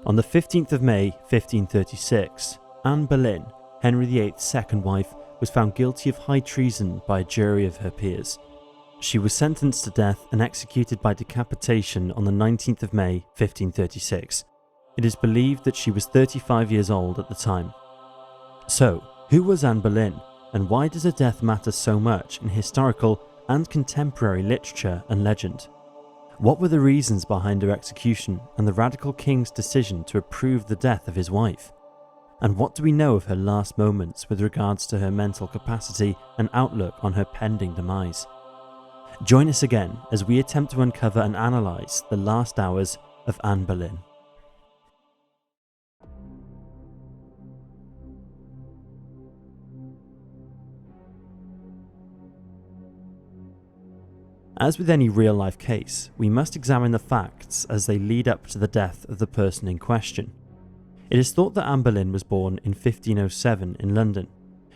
On the 15th of May 1536, Anne Boleyn, Henry VIII's second wife, was found guilty of high treason by a jury of her peers. She was sentenced to death and executed by decapitation on the 19th of May 1536. It is believed that she was 35 years old at the time. So, who was Anne Boleyn, and why does her death matter so much in historical and contemporary literature and legend? What were the reasons behind her execution and the radical king's decision to approve the death of his wife? And what do we know of her last moments with regards to her mental capacity and outlook on her pending demise? Join us again as we attempt to uncover and analyse the last hours of Anne Boleyn. As with any real-life case, we must examine the facts as they lead up to the death of the person in question. It is thought that Anne Boleyn was born in 1507 in London.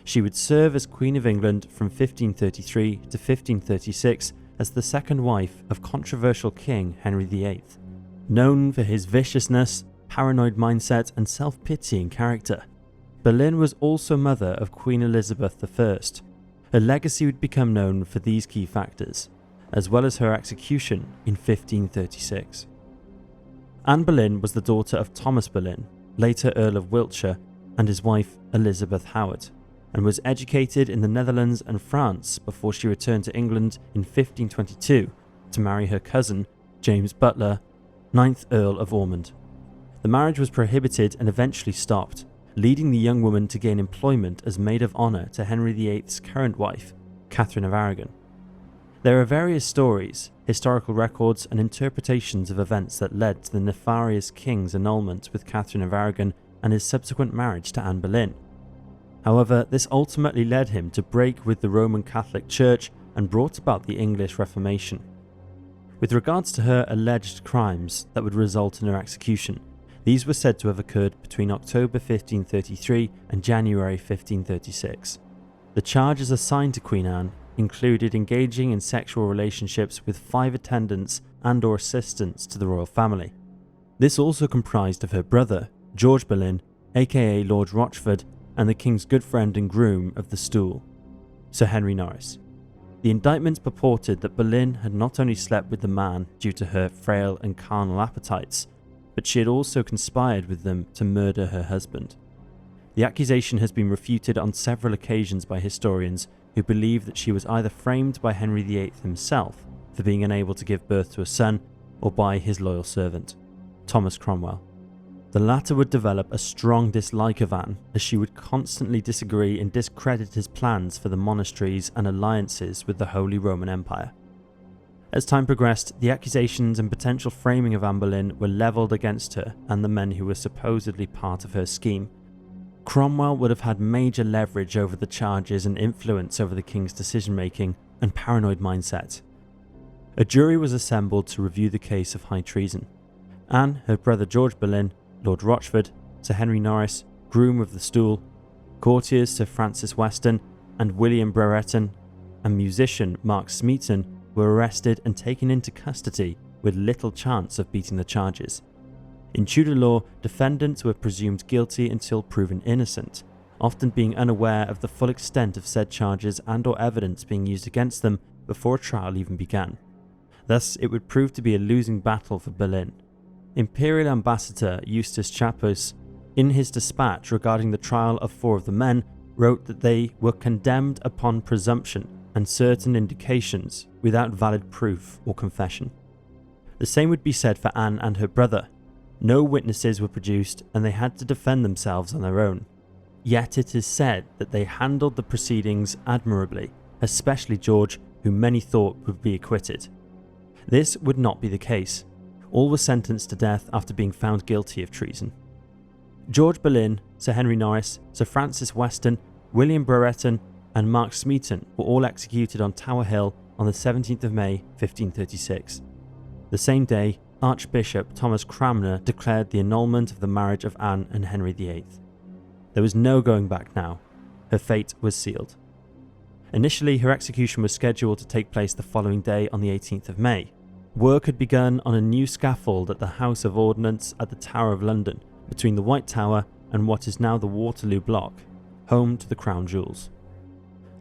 She would serve as Queen of England from 1533 to 1536 as the second wife of controversial King Henry VIII. Known for his viciousness, paranoid mindset and self-pitying character, Boleyn was also mother of Queen Elizabeth I. Her legacy would become known for these key factors, as well as her execution in 1536. Anne Boleyn was the daughter of Thomas Boleyn, later Earl of Wiltshire, and his wife Elizabeth Howard, and was educated in the Netherlands and France before she returned to England in 1522 to marry her cousin, James Butler, 9th Earl of Ormond. The marriage was prohibited and eventually stopped, leading the young woman to gain employment as maid of honour to Henry VIII's current wife, Catherine of Aragon. There are various stories, historical records and interpretations of events that led to the nefarious king's annulment with Catherine of Aragon and his subsequent marriage to Anne Boleyn. However, this ultimately led him to break with the Roman Catholic Church and brought about the English Reformation. With regards to her alleged crimes that would result in her execution, these were said to have occurred between October 1533 and January 1536. The charges assigned to Queen Anne included engaging in sexual relationships with 5 attendants and/or assistants to the royal family. This also comprised of her brother, George Boleyn, aka Lord Rochford, and the king's good friend and groom of the stool, Sir Henry Norris. The indictments purported that Boleyn had not only slept with the man due to her frail and carnal appetites, but she had also conspired with them to murder her husband. The accusation has been refuted on several occasions by historians who believe that she was either framed by Henry VIII himself for being unable to give birth to a son, or by his loyal servant, Thomas Cromwell. The latter would develop a strong dislike of Anne, as she would constantly disagree and discredit his plans for the monasteries and alliances with the Holy Roman Empire. As time progressed, the accusations and potential framing of Anne Boleyn were levelled against her and the men who were supposedly part of her scheme. Cromwell would have had major leverage over the charges and influence over the king's decision-making and paranoid mindset. A jury was assembled to review the case of high treason. Anne, her brother George Boleyn, Lord Rochford, Sir Henry Norris, groom of the stool, courtiers Sir Francis Weston and William Brereton, and musician Mark Smeaton were arrested and taken into custody with little chance of beating the charges. In Tudor law, defendants were presumed guilty until proven innocent, often being unaware of the full extent of said charges and/or evidence being used against them before a trial even began. Thus, it would prove to be a losing battle for Boleyn. Imperial Ambassador Eustace Chapus, in his dispatch regarding the trial of 4 of the men, wrote that they were condemned upon presumption and certain indications without valid proof or confession. The same would be said for Anne and her brother. No witnesses were produced and they had to defend themselves on their own. Yet it is said that they handled the proceedings admirably, especially George, who many thought would be acquitted. This would not be the case. All were sentenced to death after being found guilty of treason. George Boleyn, Sir Henry Norris, Sir Francis Weston, William Brereton and Mark Smeaton were all executed on Tower Hill on the 17th of May 1536. The same day, Archbishop Thomas Cranmer declared the annulment of the marriage of Anne and Henry VIII. There was no going back now. Her fate was sealed. Initially, her execution was scheduled to take place the following day on the 18th of May. Work had begun on a new scaffold at the House of Ordnance at the Tower of London, between the White Tower and what is now the Waterloo Block, home to the Crown Jewels.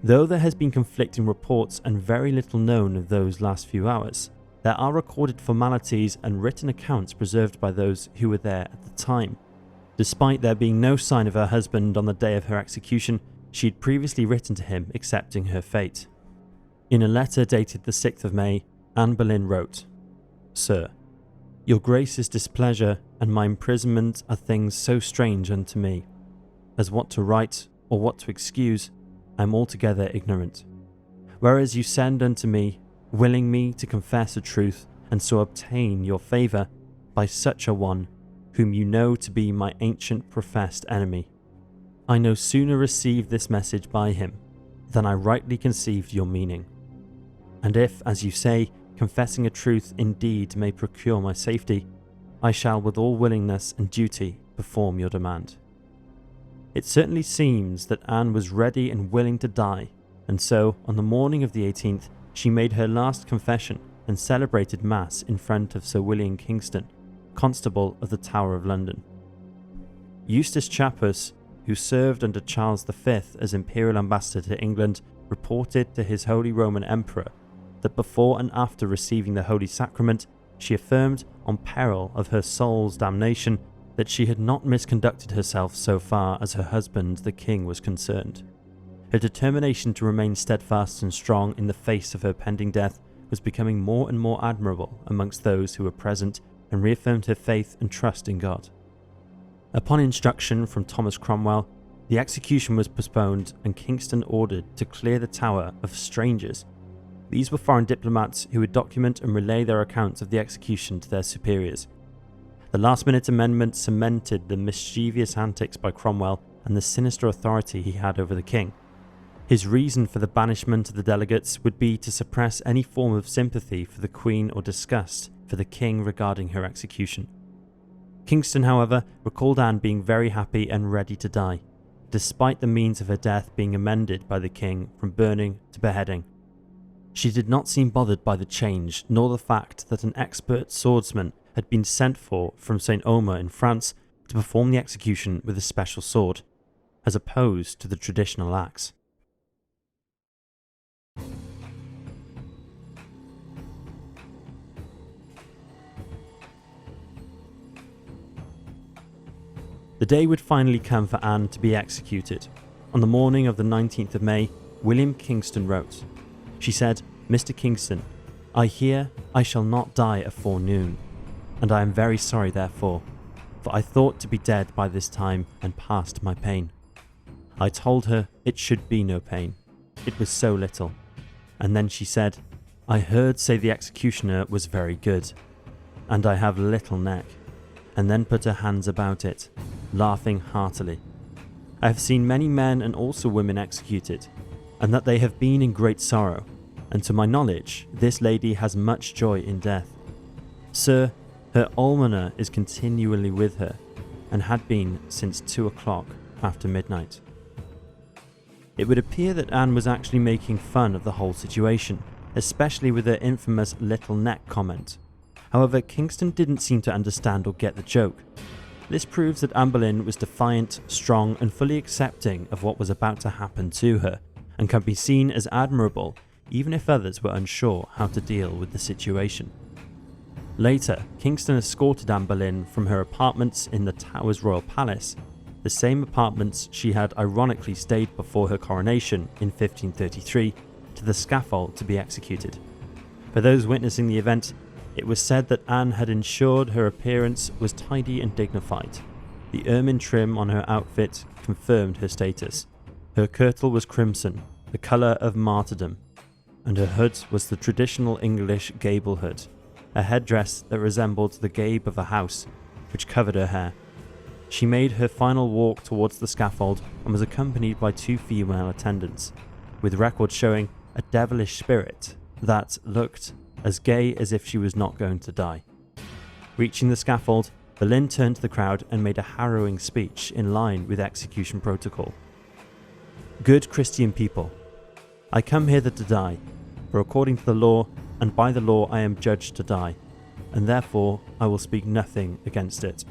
Though there has been conflicting reports and very little known of those last few hours, there are recorded formalities and written accounts preserved by those who were there at the time. Despite there being no sign of her husband on the day of her execution, she had previously written to him accepting her fate. In a letter dated the 6th of May, Anne Boleyn wrote, "Sir, your Grace's displeasure and my imprisonment are things so strange unto me, as what to write or what to excuse, I am altogether ignorant. Whereas you send unto me, willing me to confess the truth and so obtain your favour by such a one, whom you know to be my ancient professed enemy. I no sooner received this message by him, than I rightly conceived your meaning. And if, as you say, confessing a truth indeed may procure my safety, I shall with all willingness and duty perform your demand." It certainly seems that Anne was ready and willing to die, and so, on the morning of the 18th, she made her last confession and celebrated Mass in front of Sir William Kingston, Constable of the Tower of London. Eustace Chappus, who served under Charles V as Imperial Ambassador to England, reported to his Holy Roman Emperor that before and after receiving the Holy Sacrament, she affirmed, on peril of her soul's damnation, that she had not misconducted herself so far as her husband the King was concerned. Her determination to remain steadfast and strong in the face of her pending death was becoming more and more admirable amongst those who were present, and reaffirmed her faith and trust in God. Upon instruction from Thomas Cromwell, the execution was postponed and Kingston ordered to clear the Tower of strangers. These were foreign diplomats who would document and relay their accounts of the execution to their superiors. The last-minute amendment cemented the mischievous antics by Cromwell and the sinister authority he had over the king. His reason for the banishment of the delegates would be to suppress any form of sympathy for the Queen or disgust for the king regarding her execution. Kingston, however, recalled Anne being very happy and ready to die, despite the means of her death being amended by the king from burning to beheading. She did not seem bothered by the change, nor the fact that an expert swordsman had been sent for from St. Omer in France to perform the execution with a special sword, as opposed to the traditional axe. The day would finally come for Anne to be executed. On the morning of the 19th of May, William Kingston wrote. She said, "Mr. Kingston, I hear I shall not die afore noon, and I am very sorry therefore, for I thought to be dead by this time and past my pain." I told her it should be no pain. It was so little. And then she said, "I heard say the executioner was very good, and I have little neck," and then put her hands about it, laughing heartily. "I have seen many men and also women executed, and that they have been in great sorrow, and to my knowledge this lady has much joy in death. Sir, her almoner is continually with her, and had been since 2 o'clock after midnight." It would appear that Anne was actually making fun of the whole situation, especially with her infamous little neck comment. However, Kingston didn't seem to understand or get the joke. This proves that Anne Boleyn was defiant, strong, and fully accepting of what was about to happen to her, and can be seen as admirable even if others were unsure how to deal with the situation. Later, Kingston escorted Anne Boleyn from her apartments in the Tower's royal palace, the same apartments she had ironically stayed before her coronation in 1533, to the scaffold to be executed. For those witnessing the event, it was said that Anne had ensured her appearance was tidy and dignified. The ermine trim on her outfit confirmed her status. Her kirtle was crimson, the colour of martyrdom, and her hood was the traditional English gable hood, a headdress that resembled the gabe of a house, which covered her hair. She made her final walk towards the scaffold and was accompanied by 2 female attendants, with records showing a devilish spirit that looked as gay as if she was not going to die. Reaching the scaffold, Boleyn turned to the crowd and made a harrowing speech in line with execution protocol. "Good Christian people, I come hither to die, for according to the law, and by the law I am judged to die, and therefore I will speak nothing against it.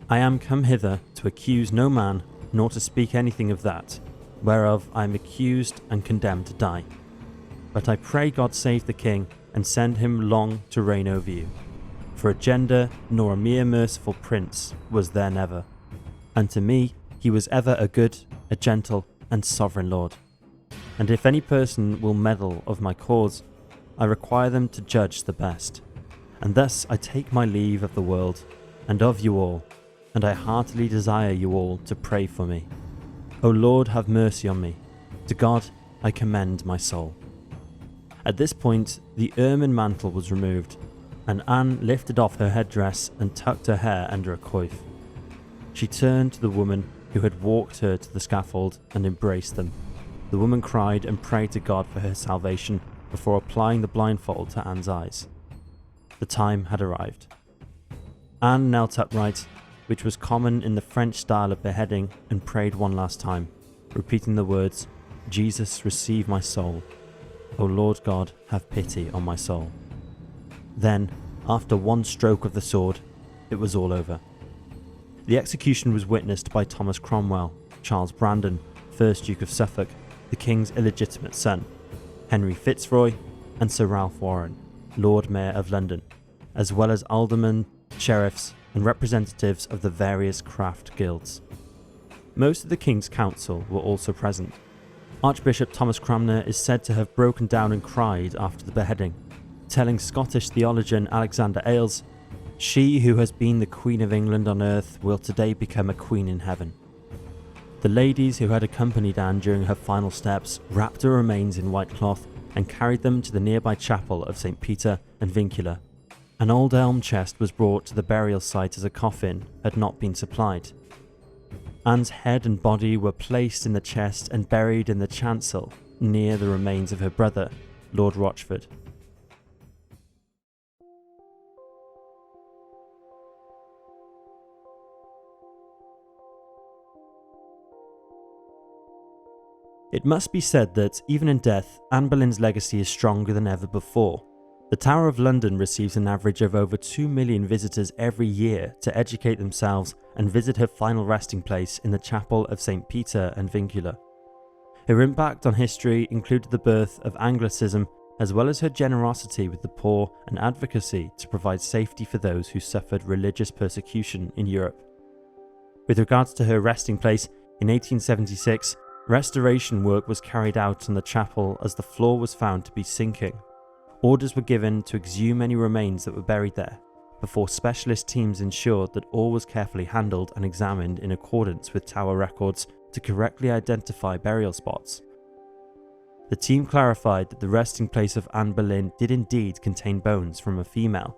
I am come hither to accuse no man, nor to speak anything of that, whereof I am accused and condemned to die. But I pray God save the king, and send him long to reign over you. For a gender nor a mere merciful prince was there never, and to me he was ever a good, a gentle, and sovereign lord. And if any person will meddle of my cause, I require them to judge the best. And thus I take my leave of the world, and of you all, and I heartily desire you all to pray for me. O Lord, have mercy on me. To God I commend my soul. At this point, the ermine mantle was removed, and Anne lifted off her headdress and tucked her hair under a coif. She turned to the woman who had walked her to the scaffold and embraced them. The woman cried and prayed to God for her salvation before applying the blindfold to Anne's eyes. The time had arrived. Anne knelt upright, which was common in the French style of beheading, and prayed one last time, repeating the words, "Jesus, receive my soul. O Lord God, have pity on my soul." Then, after one stroke of the sword, it was all over. The execution was witnessed by Thomas Cromwell, Charles Brandon, 1st Duke of Suffolk, the King's illegitimate son, Henry Fitzroy, and Sir Ralph Warren, Lord Mayor of London, as well as aldermen, sheriffs, and representatives of the various craft guilds. Most of the King's Council were also present. Archbishop Thomas Cranmer is said to have broken down and cried after the beheading, telling Scottish theologian Alexander Ailes, "She who has been the Queen of England on earth will today become a queen in heaven." The ladies who had accompanied Anne during her final steps wrapped her remains in white cloth and carried them to the nearby chapel of St. Peter and Vincula. An old elm chest was brought to the burial site as a coffin had not been supplied. Anne's head and body were placed in the chest and buried in the chancel near the remains of her brother, Lord Rochford. It must be said that, even in death, Anne Boleyn's legacy is stronger than ever before. The Tower of London receives an average of over 2 million visitors every year to educate themselves and visit her final resting place in the chapel of St. Peter and Vincula. Her impact on history included the birth of Anglicanism, as well as her generosity with the poor and advocacy to provide safety for those who suffered religious persecution in Europe. With regards to her resting place, in 1876, restoration work was carried out on the chapel as the floor was found to be sinking. Orders were given to exhume any remains that were buried there, before specialist teams ensured that all was carefully handled and examined in accordance with Tower records to correctly identify burial spots. The team clarified that the resting place of Anne Boleyn did indeed contain bones from a female.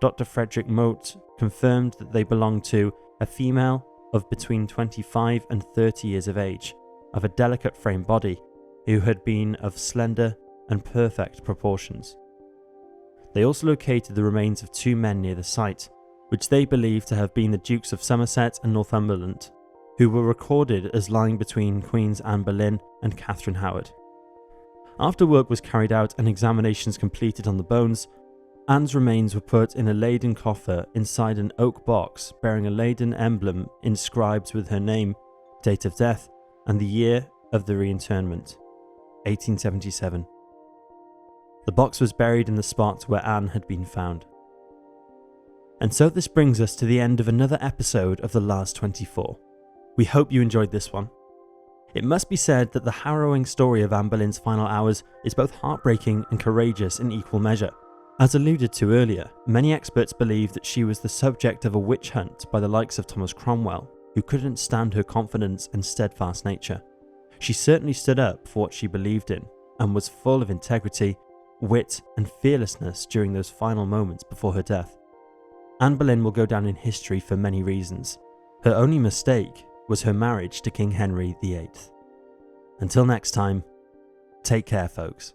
Dr. Frederick Mote confirmed that they belonged to a female of between 25 and 30 years of age, of a delicate framed body, who had been of slender and perfect proportions. They also located the remains of 2 men near the site, which they believed to have been the Dukes of Somerset and Northumberland, who were recorded as lying between Queens Anne Boleyn and Catherine Howard. After work was carried out and examinations completed on the bones, Anne's remains were put in a Leyden coffer inside an oak box bearing a Leyden emblem inscribed with her name, date of death, and the year of the reinterment, 1877. The box was buried in the spot where Anne had been found. And so this brings us to the end of another episode of The Last 24. We hope you enjoyed this one. It must be said that the harrowing story of Anne Boleyn's final hours is both heartbreaking and courageous in equal measure. As alluded to earlier, many experts believe that she was the subject of a witch hunt by the likes of Thomas Cromwell, who couldn't stand her confidence and steadfast nature. She certainly stood up for what she believed in, and was full of integrity, wit, and fearlessness during those final moments before her death. Anne Boleyn will go down in history for many reasons. Her only mistake was her marriage to King Henry VIII. Until next time, take care, folks.